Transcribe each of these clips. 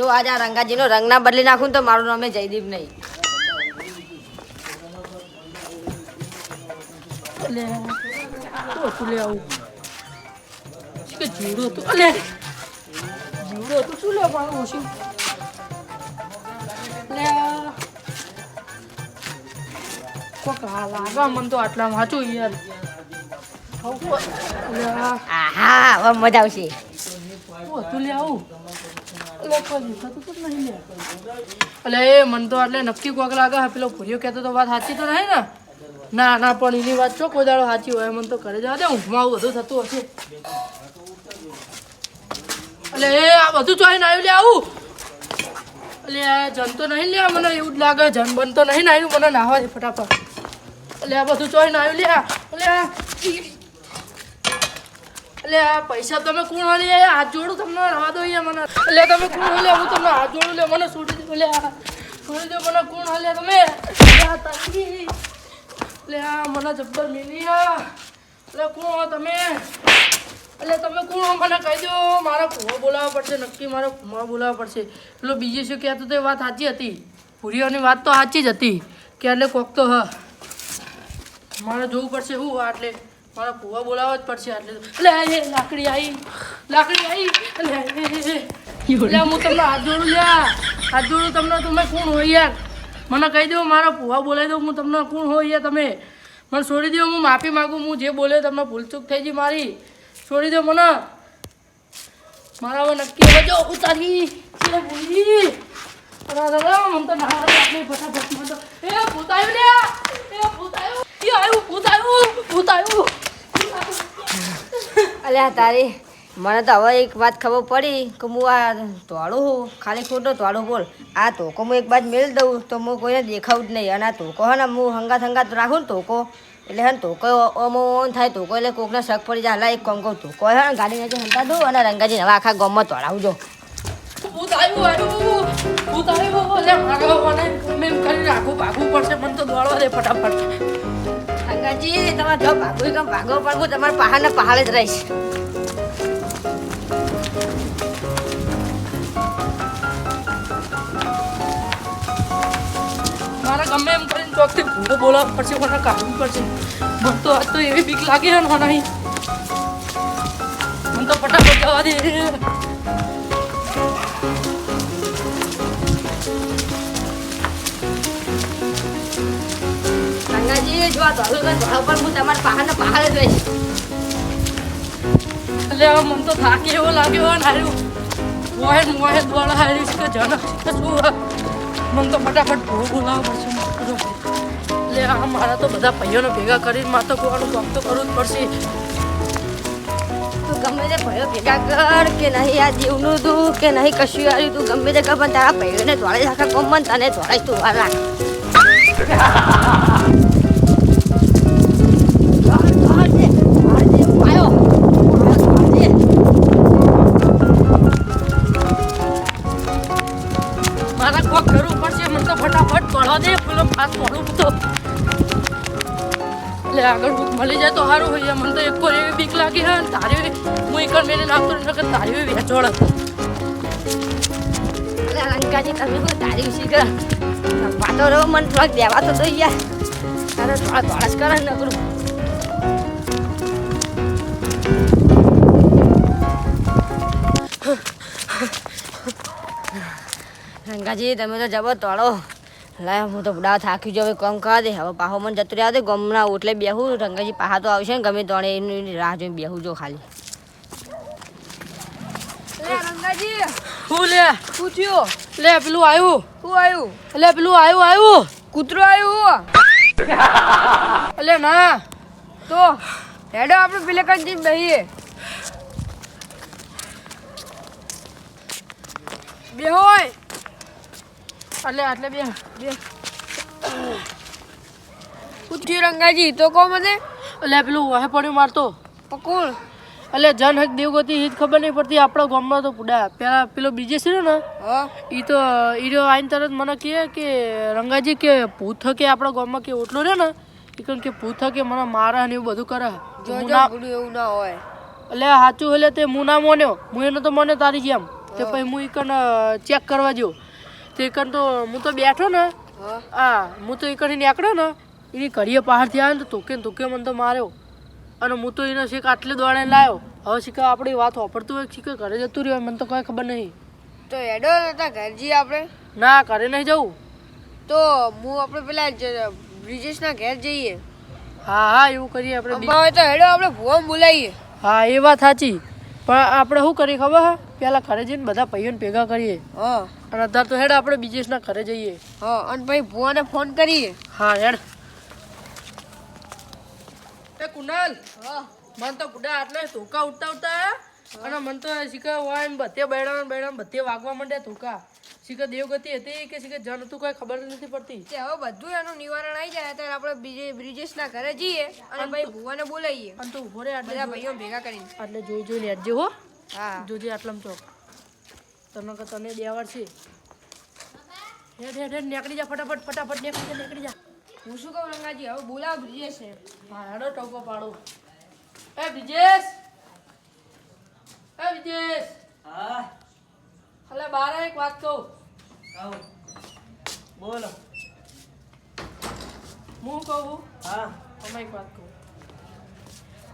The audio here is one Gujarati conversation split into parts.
જો આજ આ રંગાજીનો રંગ ના બદલી નાખું તો મારું નામે જયદીપ નહીં. લે તો લે આવું કે જીવડો તો લે જીવડો તો શું લે મારું ઓછી લે કોક લાગા મન તો આટલા વાંચું યાર આહા હવે મજા આવશે. તું લે આવું એટલે એ મન તો એટલે નક્કી કોક લાગે પેલો ભૂર્યો કહેતો તો વાત સાચી તો નહીં ને. ના ના પણ એની વાત ચો કોઈ દાડો સાચી હોય મને તો ઘરે જવા દે ઊંઘમાં આવું બધું થતું હશે. એટલે એ આ બધું ચોઈને આવ્યું લે આવું એટલે જન તો નહીં લે મને એવું જ લાગે જન બન તો નહીં ને આવ્યું મને નાહવા દે ફટાફટ. એટલે આ બધું ચોઈને આવ્યું લે એટલે આ પૈસા તમે કોણ હાલી હાથ જોડું તમને રવા દો અહીંયા મને. એટલે તમે કોણ હાલે હું તમને હાથ જોડું લે મને છોડી દો લે છોડી દો મને કોણ હાલે તમે એટલે આ મને જબ્બર મિલી એટલે કોણ તમે એટલે તમે કોણ મને કહી દો મારા કુવા બોલાવવા પડશે નક્કી મારા કુવા બોલાવવા પડશે. પેલો બીજે શું કહેતો તો એ વાત સાચી હતી ભૂરીઓની વાત તો સાચી જ હતી કે એટલે કોક તો હા મારે જોવું પડશે હું એટલે મારા કુવા બોલાવવા જ પડશે એટલે લાકડી આવી એટલે હું તમને હાથ જોડું હાથ જોડું તમને તમે કોણ હોય યાર મને કહી દો મારા કુવા બોલાવી દો હું તમને કોણ હોય યાર તમે મને છોડી દો હું માફી માગું હું જે બોલ્યો તમને ભૂલચૂક થઈ ગઈ મારી છોડી દો મને મારા હવે નક્કી હવે જો ઉતારી ભૂલી મને તો ના ફટાફટ મને તો એ ભૂતાયું લે એ ભૂતાયું અલ્યા તારી મને તો હવે એક વાત ખબર પડી કે હું આ તોડું હું ખાલી ખોટો તોડું બોલ આ તોકો હું એક બાજુ મેળ દઉં તો હું કોઈને દેખાવું જ નહીં અને આ તોકો હે ને હું હંગાત રાખું ને તોકો એટલે હે ને તોકો ઓન થાય તોકો એટલે કોકને શક પડી જાય હલા એક કામ કહું તોકો હે ને ગાડી નીચે હંતા દઉં અને રંગાજી હવે આખા ગામમાં તોડાવું જો ભાગવું પડશે મને તો દોડવા દે ફટાફટ રંગાજી તમારે જો ભાગવું કામ ભાગો પડવું તમારે પહાડ ને પહાડ જ રહીશ. મારા ગમે એમ કરીને ચોકથી ભૂલો બોલાવવા પડશે મને કાઢવું પડશે મને તો આજ તો એવી બીક લાગે ને નહીં મને તો ફટાફટ જવા દે. રંગાજી જો આ ધોળું ધોળા પર હું તમારે પહાડ ને પહાડ જ રહીશ. એટલે હવે મને તો થાકી એવો લાગ્યો ને હાર્યું મોહે દોડા હાર્યું છે કે જન શું મને તો ફટાફટ ભૂ બોલાવવા પડશે એટલે આ મારા તો બધા ભાઈઓને ભેગા કરીને મારે તો કોવાનું કામ તો કરવું જ પડશે. તું ગમે તે ભાઈઓ ભેગા કર કે નહીં આ જીવનું તું કે નહીં કશું આવ્યું તું ગમે તે કર પણ તારા ભાઈઓને ધોળે આખા કોમન તને ધોળે તું વાર રાખ. મારા કોક કરવું પડશે મને તો ફટાફટ પડવા દે પેલો ફાસ પડું તો એટલે આગળ ભૂખ મળી જાય તો સારું હોય મને તો એક એવી બીક લાગી હા તારી હું એક મેળે નાખતો નકર તારી વેચોળ હતો. એટલે રંગાજી તમે કોઈ તારી શીખર વાતો રહો મને થોડાક દેવા તો યાર તારે થોડા ધોળા જ કરે ન કરું. રંગાજી તમે તો જબર તોડો લાય હું તો બુડા થાકી જાવ કામ કરવા દે હવે પાહો મને જતું રહ્યા દે ગમના ઓટલે બેહું રંગાજી પાહા તો આવશે ને ગમે તોડે એની રાહ જોઈને બેહું જો ખાલી. રંગાજી હું લે પૂછ્યો લે પેલું આવ્યું શું આવ્યું એટલે પેલું આવ્યું કૂતરો આવ્યું એટલે ના તો હેડો આપણે પેલે કંઈ બહીએ બે હોય એટલે આટલે બે પૂછ્યું રંગાજી તો કહો મને એટલે પેલું વાહે પડ્યું મારતો કોણ એટલે જન હક દેવગતિ એ જ ખબર નહીં પડતી આપણા ગામમાં તો પુડા પેલા પેલો બીજે છે ને હા એ તો ઈરો આઈને તરત મને કહે કે રંગાજી કે ભૂત થકે આપણા ગામમાં કે ઓટલો રહ્યો ને એ કહે કે ભૂત થકે મને મારા ને એવું બધું કરે એવું ના હોય એટલે સાચું એટલે તે હું ના મોન્યો હું એનો તો મને તારી જેમ તે પછી હું ઈકન ચેક કરવા જો તે ઈકન તો હું તો બેઠો ને હું તો ઈકન નીકળ્યો ને એની ઘડીએ બહારથી આવ્યો ને તો તોકે મને તો માર્યો અને હું તો એને શીખ આટલે દોડે લાવ્યો હવે શીખા આપણી વાત વાપરતું હોય શીખા ઘરે જતું રહ્યો મને તો કઈ ખબર નહીં તો હેડો નતા ઘર જઈએ આપણે ના ઘરે નહીં જવું તો હું આપણે પેલા બ્રિજેશના ઘેર જઈએ હા એવું કરીએ આપણે હવે તો હેડો આપણે ભુવા બોલાવીએ હા એ વાત સાચી પણ આપણે શું કરીએ ખબર હે પેલા ઘરે જઈને બધા ભાઈઓને ભેગા કરીએ હા અને અત્યારે તો હેડ આપણે બીજેશના ઘરે જઈએ હા અને પછી ભુવાને ફોન કરીએ હા હેડ એ કુનાલ હા મન તો ગુડા આટલે ધોકા ઉઠતા અને મન તો શીખા હોય એમ બધે બેડા બધે વાગવા માંડ્યા ધોકા શીખા દેવગતિ હતી કે શીખા જન હતું કઈ ખબર નથી પડતી તે હવે બધું એનું નિવારણ આવી જાય ત્યારે આપણે બીજે બ્રિજેશના ઘરે જઈએ અને પછી ભુવાને બોલાવીએ અને તું ઉભો રે આટલે બધા ભાઈઓ ભેગા કરીને આટલે જોઈ લેજે હો હા જોજે આટલામ ચોક તને દેવર છે હેડ નીકળી જા ફટાફટ નીકળી જા હું શું કહું રંગાજી હવે બોલાવ બ્રિજેશ હા હેડો ટોકો પાડો એ બ્રિજેશ હા અલે બાર એક વાત કહું આવો બોલો હું કહું હા તમે એક વાત કહું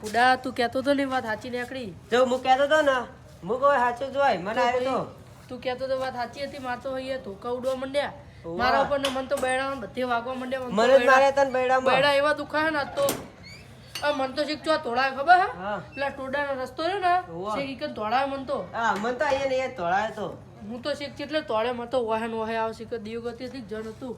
ઉડા તું કહેતો તો ને વાત સાચી નીકળી જો હું કહેતો તો ને હું કોઈ સાચું જ હોય મને આવ્યો તો તું કહેતો તો વાત સાચી હતી મારતો હોય ધોકા ઉડવા માંડ્યા વાહ. મારા ઉપર ને મન તો બેડા બધે વાગવા માંડ્યા મને જ મારે તને બૈડામાં બેડા એવા દુખાય ને આજ તો આ મન તો શીખ ચો તોડાય ખબર હે હા પેલા ટોડાનો રસ્તો રહ્યો ને વાહ. શીખ ઈકન તોડાય મન તો હા મને તો અહીંયા ને અહીંયા તોડાય તો હું તો શીખ એટલે તોડે મન તો વાહન વાહે આવ શીખ દેવગતિ થી જન હતું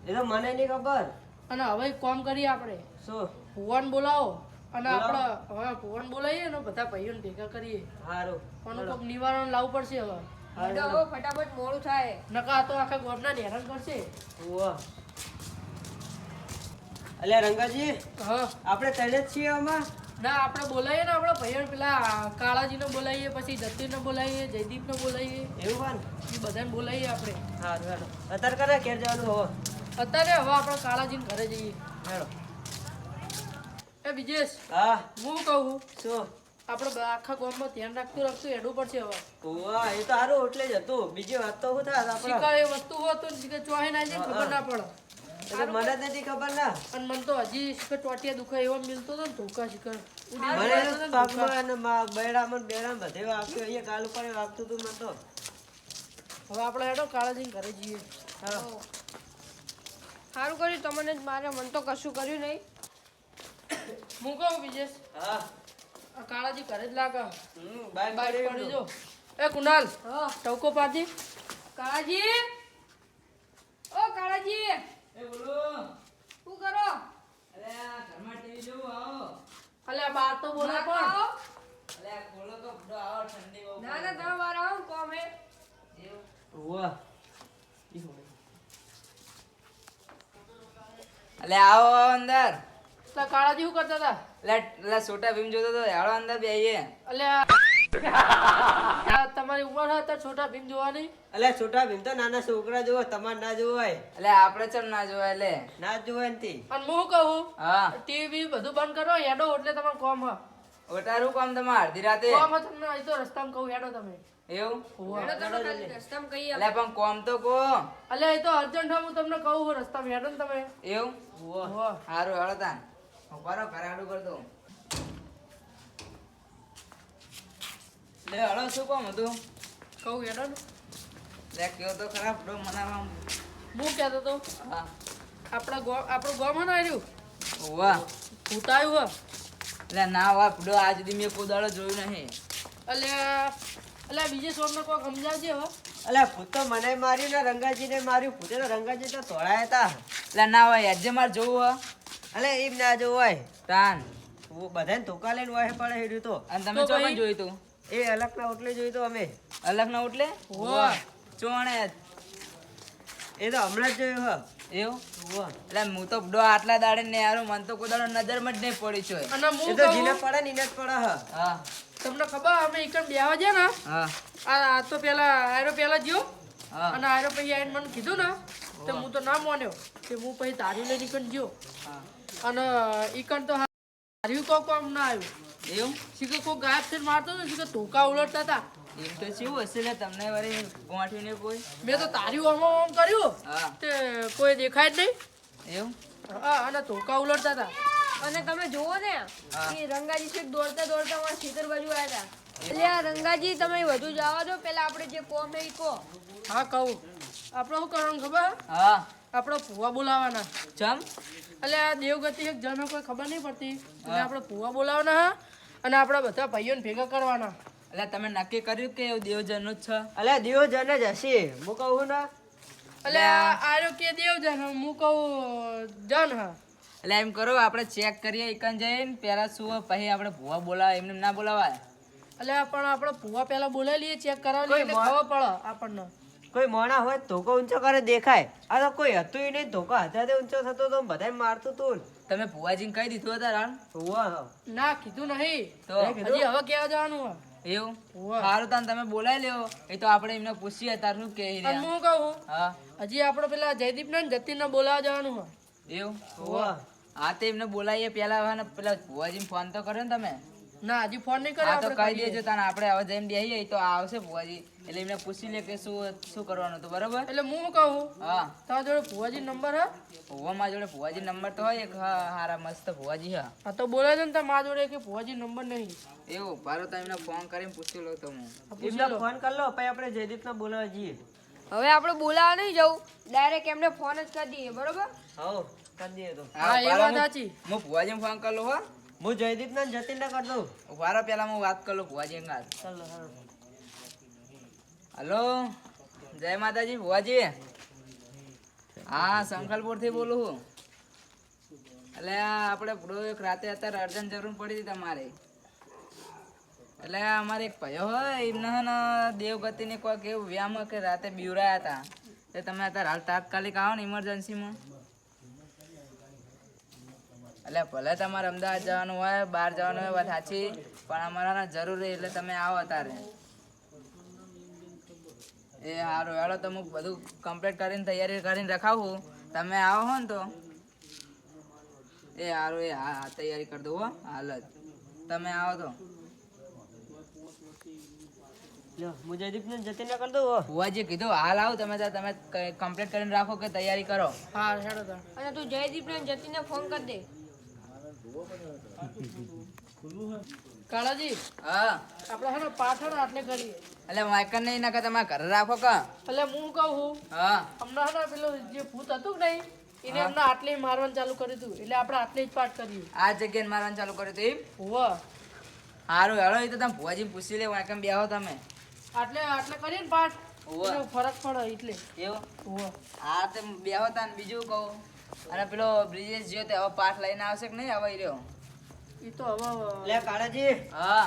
એ તો મને નહીં ખબર અને હવે એક કામ કરીએ આપણે શું ભુવન બોલાવો અને બોલાવો? આપણે હવે ભુવન બોલાવીએ ને બધા ભાઈઓને ભેગા કરીએ સારું પણ કોઈક નિવારણ લાવવું પડશે હવે હેડો હવે ફટાફટ મોડું થાય નકા તો આખા ગામના હેરાન કરશે વાહ અલ્યા રંગાજી હા આપણે તને જ છીએ આમાં ના આપણે બોલાવીએ ને આપણે ભાઈઓને પેલા કાળાજીને બોલાવીએ પછી જતીનને બોલાવીએ જયદીપને બોલાવીએ એવું એ બધાને બોલાવીએ આપણે સારું હેડો અત્યારે કરે ઘેર જવાનું હો અત્યારે હવે આપણે કાળાજીને ઘરે જઈએ હેડો એ વિજેશ હા હું કહું શું આપણે આખા ગામમાં ધ્યાન રાખતું હેડવું પડશે હવે વાહ એ તો સારું એટલે જ હતું બીજી વાત તો શું થાય આપણે શિકાર એ વસ્તુ હોય તો શિકાર ચોહે ના જાય ખબર ના પડે એ તો મને જ નથી ખબર ના અને મને તો હજી શિકાર ચોટિયા દુખાય એવો મિલતો હતો ને ધોકા શિકાર ઉડી મને જતો હતો ને ધોકા. પગમાં અને બૈડામાં બેડામાં બધે વાગ્યું અહીંયા કાલ ઉપર વાગતું હતું મને તો હવે આપણે હેડો કાળાજીને ઘરે જઈએ હા સારું કર્યું તમને જ મારે મન તો કશું કર્યું નહીં હું કહું વિજેશ હા આ કાળાજી ઘરે જ લાગે બાઈક બાઈક પડી જો એ કુનાલ હા ટવકો પાજી કાળાજી ઓ કાળાજી એ બોલો શું કરો અરે આ ઘરમાં ટીવી જોવું આવો અલે આ બાર તો બોલે ના પણ આવો. અરે આ ખોલો તો બધો આવો ઠંડી બહુ ના ના તમે બહાર આવો કોમ હે વાહ અલે આવો આવો અંદર એટલે કાળાજી શું કરતા હતા લે છોટા ભીમ જોતો તો હેળો અંદર બેહીએ અલે આ તમારી ઉંમર હોય તો છોટા ભીમ જોવાની અલે છોટા ભીમ તો નાના છોકરા જોવો તમારે ના જોવાય એટલે આપણે ચમ ના જોવાય લે ના જ જોવાય ને અને હું કહું હા ટીવી બધું બંધ કરો હેડો એટલે તમારે કોમ હ ઓટારું કામ તમારે અડધી રાતે કોમ હ તમને અહીં તો રસ્તામાં કહું હેડો તમે એવું હેડો તમે ખાલી રસ્તામાં કહીએ એટલે પણ કોમ તો કો અલે એ તો અર્જન્ટ હું તમને કહું છું રસ્તામાં હેડો ને તમે એવું વાહ. સારું હેળો તાન ઉભારો કરાડું કર દઉં લે હેળો શું કોમ હતું કહું હેડો ને લે કયો તો ખરાબ ડો મનાવા હું કહેતો તો હા આપણું ગામ હે ને આવ્યું વાહ ભૂત આવ્યું હે એટલે ના વાહ ડો આજ સુધી મેં કોદાળો જોયું નહીં એટલે બીજે સોમને કોઈ સમજાવજે હો અલે ભૂત તો મને માર્યું ને રંગાજીને માર્યું ભૂતે તો રંગાજી તો તોડાયા હતા એટલે ના હોય આજે મારે જોવું હ અલે એમ ના જોવાય તાન બધાને ધોકા લઈને વાહે પડે હેડ્યું તો અને તમે તો ચોકન ભાઈ- જોયું તું એ અલગના ઓટલે જોયું તો અમે અલગ ના ઉટલે વાહ. ચોણે એ તો હમણાં જ જોયું હ એવું વાહ. એટલે હું તો બડો આટલા દાડે ને યાર મને તો કોદાળો નજરમાં જ નહીં પડી છે અને એ હું તો જીને કહું પડે ને એને જ પડે હ હા તમને ખબર અમે એકમ બેહવા ગયા ને હા આ તો પેલા આયરો પેલા જ્યો હા અને આયરો પછી આઈને મને કીધું ને તો હું તો ના માન્યો કે હું પછી તારી લઈને ઈકણ જ્યો હા અને ઈકણ તો તાર્યું કોઈ કામ ના આવ્યું એવું શીખે કોઈ ગાયબ થઈને મારતો ને શીખે ધોકા ઉલટતા હતા એમ તો શું હશે લે તમને વળી ગોઠવીને કોઈ મેં તો તારી આમ આમ કર્યું હા તે કોઈ દેખાય જ નહીં. એવું હા અને ધોકા ઉલટતા હતા. અને તમે જોવો ને હા. કે રંગાજી છેક દોડતા દોડતા અમારા ખેતર બાજુ આવ્યા હતા. એટલે આ રંગાજી તમે વધુ જવા દો, પેલા આપણે જે કોમ એ કહો. હા કહું આપણે શું કરવાનું ખબર? હા આપણે ભૂવા બોલાવાના. ચમ એટલે આ દેવગતિ એક જણને કોઈ ખબર નહીં પડતી એટલે આપણે ભૂવા બોલાવાના હા અને આપણા બધા ભાઈઓને ભેગા કરવાના. એટલે તમે નક્કી કર્યું કે એવું દેવજનનું જ છે? અલ્યા દિયો જન જ હશે હું કહું ને. એટલે આર્યો કે દેવજન હું કહું જન હા. એટલે એમ કરો આપણે ચેક કરીએ એકન જઈને પહેલા શું હોય, પછી આપણે ભૂવા બોલાવે એમને ના બોલાવાય. એટલે પણ આપણે ભૂવા પહેલા બોલાવી લઈએ, ચેક કરાવી લઈએ એટલે ખબર પડે આપણને. કોઈ મોણા હોય ધોકો ઊંચો કરે દેખાય. આ તો કોઈ હતું ય નહીં, ધોકો હાથે ઊંચો થતો તો બધાય મારતું તું ને. તમે ભુવાજીને કહી દીધું હતા રાણ? હોવે. ના કીધું નહીં તો હજી હવે કેવા જવાનું હોય. એવું હોવે. સારું તાન તમે બોલાવી લેવો. એ તો આપણે એમને પૂછીએ તાર શું કે અને હું કહું હા હજી આપણે પેલા જયદીપને ને જતીનને બોલાવવા જવાનું હોય. એવું હોવે. હા તે એમને બોલાવીએ પેલા હવે ને પેલા ભુવાજીને ફોન તો કર્યો ને તમે? ના હજી ફોન નહીં કર્યો હા તો આપણે કહી કરીએ. દેજો તાન આપણે હવે જઈને બેસીએ તો આવશે ભુવાજી એટલે એમને પૂછી લે કે શું કરવાનું હતું બરોબર. એટલે હું કહું હા તમારા જોડે ભુવાજી નંબર હા? ભુવા જોડે ભુવાજી નંબર તો હોય એક હારા મસ્ત ભુવાજી હા. હા તો બોલાવજો ને મારા જોડે કે ભુવાજી નંબર નહીં. એવું પારો તો એમને ફોન કરીને પૂછી લો તો હું. હા, પૂછી એમને લો. ફોન કરી લો પછી આપણે જયદીપને બોલાવવા જઈએ. હવે આપણે બોલાવા નહીં જવું, ડાયરેક્ટ એમને ફોન જ કરી દઈએ, બરોબર? હો કરી દઈએ તો. હા, એ પારો વાત હું- સાચી. હું ભુવાજીને ફોન કરી લઉં હો. હું જયદીપને ને જતીનને કરી દઉં. વારો પેલા હું વાત કરું ભુવાજી અંગાત. ચાલો હાલો. હલો જય માતાજી ભુવાજી. હા સંખલપુર થી બોલું છું. એટલે આ આપણે પેલો એક રાતે અત્યારે અર્જન્ટ જરૂર પડી હતી તમારે. એટલે આ અમારે એક ભાઈઓ હોય એમને હે ને દેવગતિની કોઈક એવું વ્યામ કે રાતે બીવરાયા હતા. એટલે તમે અત્યારે હાલ તાત્કાલિક આવો ને ઇમરજન્સીમાં. એટલે ભલે તમારે અમદાવાદ જવાનું હોય બહાર જવાનું હોય વાત સાચી પણ અમારા જરૂરી એટલે તમે આવો અત્યારે. એ સારું હેડો તો હું બધું કમ્પ્લીટ કરીને તૈયારી કરીને રખાવું. તમે આવો હો ને તો એ સારું એ હા તૈયારી કરી દઉં હો હાલ જ. તમે આવો તો લ્યો, હું જયદીપને ને જતીનને કરી દઉં હો. ભુવાજી કીધું હાલ આવો તમે તમે કમ્પ્લીટ કરીને રાખો કે તૈયારી કરો. હા હેડો તાણ. અને તું જયદીપને ને જતીનને ફોન કરી દે. કાળાજી હા આપણે હે ને પાછળ આટલે કરીએ. એટલે વાયકન નહીં નાખે તમારે ઘરે રાખો કા. એટલે હું કહું હા હમણાં હે ને પેલું જે ભૂત હતું કે નહીં એને હમણાં આટલે મારવાનું ચાલુ કર્યું હતું એટલે આપણે આટલે જ પાઠ કર્યું. આ જગ્યાએ મારવાનું ચાલુ કર્યું હતું એમ? હોવે. સારું હેડો એ તો તમે ભુવાજીને પૂછી લે વાયકન બેહો તમે. આટલે આટલે કરીએ ને પાઠ હોવે. એનો ફરક પડે એટલે. એવું હોવે. હા તે બેહો તા ને બીજું કહું અને પેલો બ્રિજેશ જ્યો તે હવે પાઠ લઈને આવશે કે નહીં હવે ઈ રહ્યો? એ તો હવે લે કાળાજી હા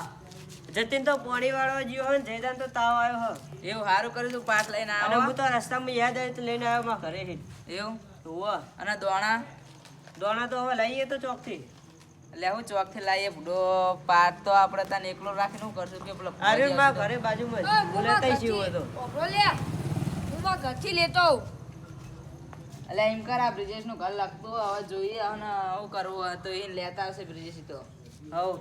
જતીન તો પોણી વાળો જીવો હોય ને જયદાન તો તાવ આવ્યો હો. એવું સારું કર્યું તું પાઠ લઈને અને આવો. હું તો રસ્તામાં યાદ આવ્યું તો લઈને આવ્યો મારા ઘરે થી. એવું હોવે. અને દોણા દોણા તો હવે લઈએ તો ચોકથી. એટલે હું ચોક થી લાવીએ બુડો પાઠ તો આપણે તને એકલો રાખીને શું કરશું કે પેલો અરે ભુવાજી મારા આવશે ઘરે બાજુમાં જ. ઓય, હું બોલે મારા તઈ ઘરથી- જીવો હતો. ઓભળો લે. હું મારા ઘરથી લેતો આવું. એટલે એમ કર આ બ્રિજેશ નું ઘર લાગતું હવે જોઈએ અને શું કરવું હોય તો એને લેતા આવશે બ્રિજેશ તો. હવ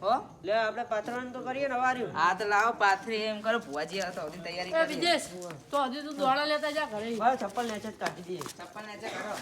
હો લે આપણે પાથરવાનું તો કરીએ ને વાર્યું. હા તો લાવો પાથરી એમ કરો ભુવાજી આવતો હજી તૈયારી એ કરી વિજેશ તો હજી તું દોડા લેતા જા ઘરે. બસ ચપ્પલ નેચે જ કાઢી દઈએ. ચપ્પલ નેચે કરો.